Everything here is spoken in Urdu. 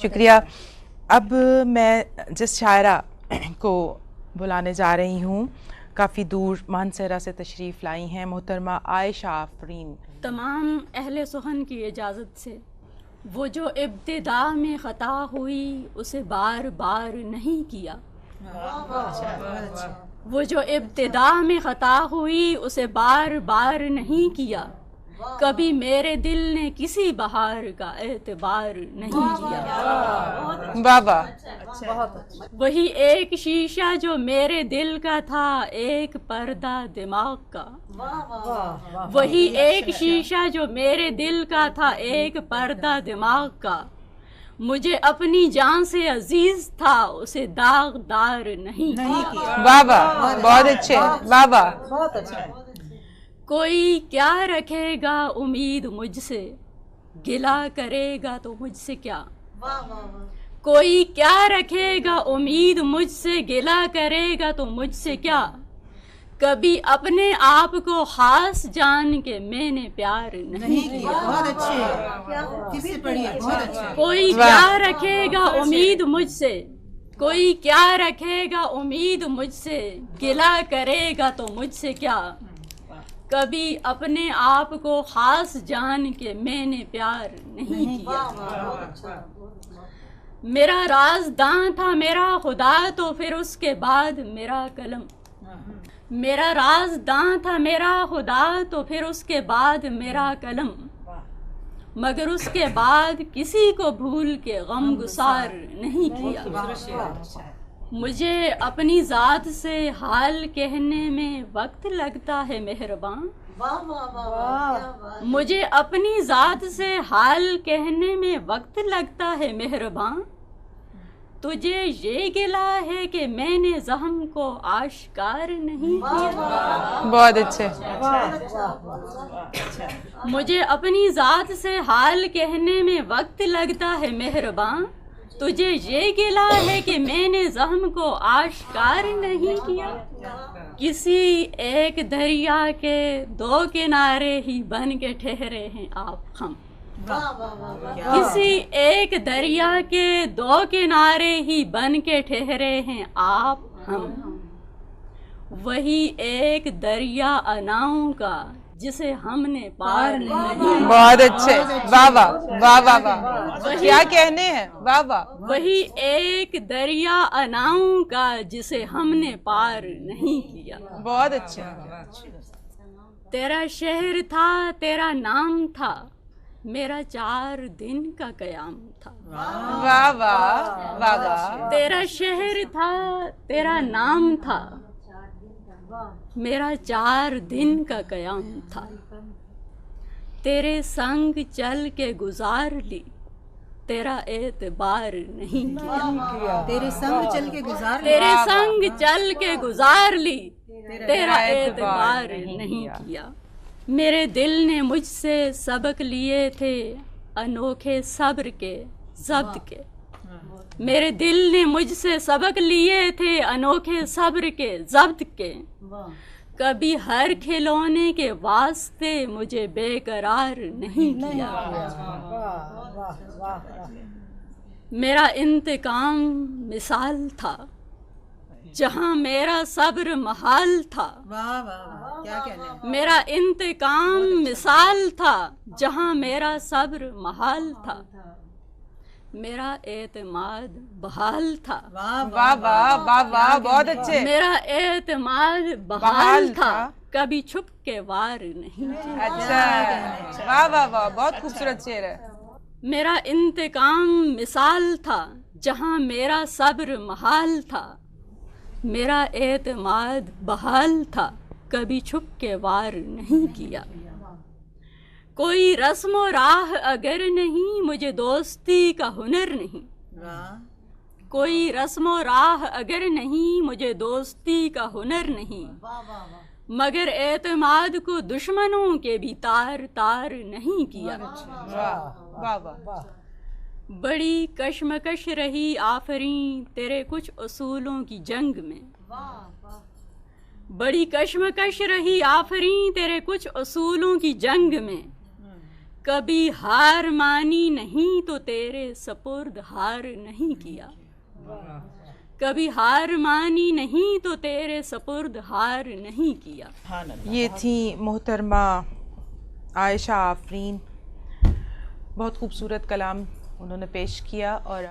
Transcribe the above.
شکریہ. اب میں جس شاعرہ کو بلانے جا رہی ہوں کافی دور مانسہرہ سے تشریف لائی ہیں محترمہ عائشہ آفرین. تمام اہل سخن کی اجازت سے، وہ جو ابتدا میں خطا ہوئی اسے بار بار نہیں کیا. وہ جو ابتدا میں خطا ہوئی اسے بار بار نہیں کیا. کبھی میرے دل نے کسی بہار کا اعتبار نہیں کیا. بابا وہی ایک شیشہ جو میرے دل کا تھا، ایک پردہ دماغ کا. وہی ایک شیشہ جو میرے دل کا تھا، ایک پردہ دماغ کا. مجھے اپنی جان سے عزیز تھا، اسے داغدار نہیں کیا. بابا بہت اچھے. بابا کوئی کیا رکھے گا امید مجھ سے، گلہ کرے گا تو مجھ سے کیا. کوئی کیا رکھے گا امید مجھ سے، گلہ کرے گا تو مجھ سے کیا. کبھی اپنے آپ کو خاص جان کے میں نے پیار نہیں کیا. بہت اچھے. کس سے پڑھی ہے؟ بہت اچھے. کوئی کیا رکھے گا امید مجھ سے، کوئی کیا رکھے گا امید مجھ سے، گلہ کرے گا تو مجھ سے کیا. کبھی اپنے آپ کو خاص جان کے میں نے پیار نہیں کیا. میرا رازداں تھا میرا خدا تو پھر اس کے بعد میرا قلم. میرا رازداں تھا میرا خدا تو پھر اس کے بعد میرا قلم. مگر اس کے بعد کسی کو بھول کے غم گسار نہیں کیا. مجھے اپنی ذات سے حال کہنے میں وقت لگتا ہے مہرباں. مجھے اپنی ذات سے حال کہنے میں وقت لگتا ہے مہرباں. تجھے یہ گلہ ہے کہ میں نے زخم کو آشکار نہیں کیا. بہت اچھے. مجھے اپنی ذات سے حال کہنے میں وقت لگتا ہے مہرباں. تجھے یہ گلہ ہے کہ میں نے زخم کو آشکار نہیں کیا. کسی ایک دریا کے دو کنارے ہی بن کے ٹھہرے ہیں آپ ہم. کسی ایک دریا کے دو کنارے ہی بن کے ٹھہرے ہیں آپ ہم. وہی ایک دریا اناؤں کا جسے ہم نے پار نہیں. بہت اچھے. بابا بابا بابا کیا کہنے ہیں. بابا وہی ایک دریا اناؤں کا جسے ہم نے پار نہیں کیا. بہت اچھے. تیرا شہر تھا تیرا نام تھا، میرا 4 دن کا قیام تھا. بابا بابا تیرا شہر تھا تیرا نام تھا، میرا 4 دن کا قیام تھا. تیرے سنگ چل کے گزار لی، تیرا اعتبار نہیں کیا. تیرے سنگ چل کے گزار. تیرے سنگ چل کے گزار لی، تیرا اعتبار نہیں کیا. میرے دل نے مجھ سے سبق لیے تھے انوکھے صبر کے ضبط کے. میرے دل نے مجھ سے سبق لیے تھے انوکھے صبر کے ضبط کے. کبھی ہر کھلونے کے واسطے مجھے بے قرار نہیں کیا. میرا انتقام مثال تھا جہاں میرا صبر محال تھا. کیا کہنا ہے. میرا انتقام مثال تھا جہاں میرا صبر محال تھا. میرا اعتماد بحال تھا. بابا بابا بہت اچھے. میرا اعتماد بحال تھا، کبھی چھپ کے وار نہیں. اچھا. واہ واہ واہ بہت خوبصورت شعر ہے. میرا انتقام مثال تھا جہاں میرا صبر محال تھا. میرا اعتماد بحال تھا، کبھی چھپ کے وار نہیں کیا. کوئی رسم و راہ اگر نہیں مجھے دوستی کا ہنر نہیں. کوئی رسم و راہ اگر نہیں مجھے دوستی کا ہنر نہیں. مگر اعتماد کو دشمنوں کے بھی تار تار نہیں کیا. بڑی کشمکش رہی آفرین تیرے کچھ اصولوں کی جنگ میں. بڑی کشمکش رہی آفرین تیرے کچھ اصولوں کی جنگ میں. کبھی ہار مانی نہیں تو تیرے سپرد ہار نہیں کیا، کبھی ہار مانی نہیں تو تیرے سپرد ہار نہیں کیا۔ یہ تھی محترمہ عائشہ آفرین، بہت خوبصورت کلام انہوں نے پیش کیا اور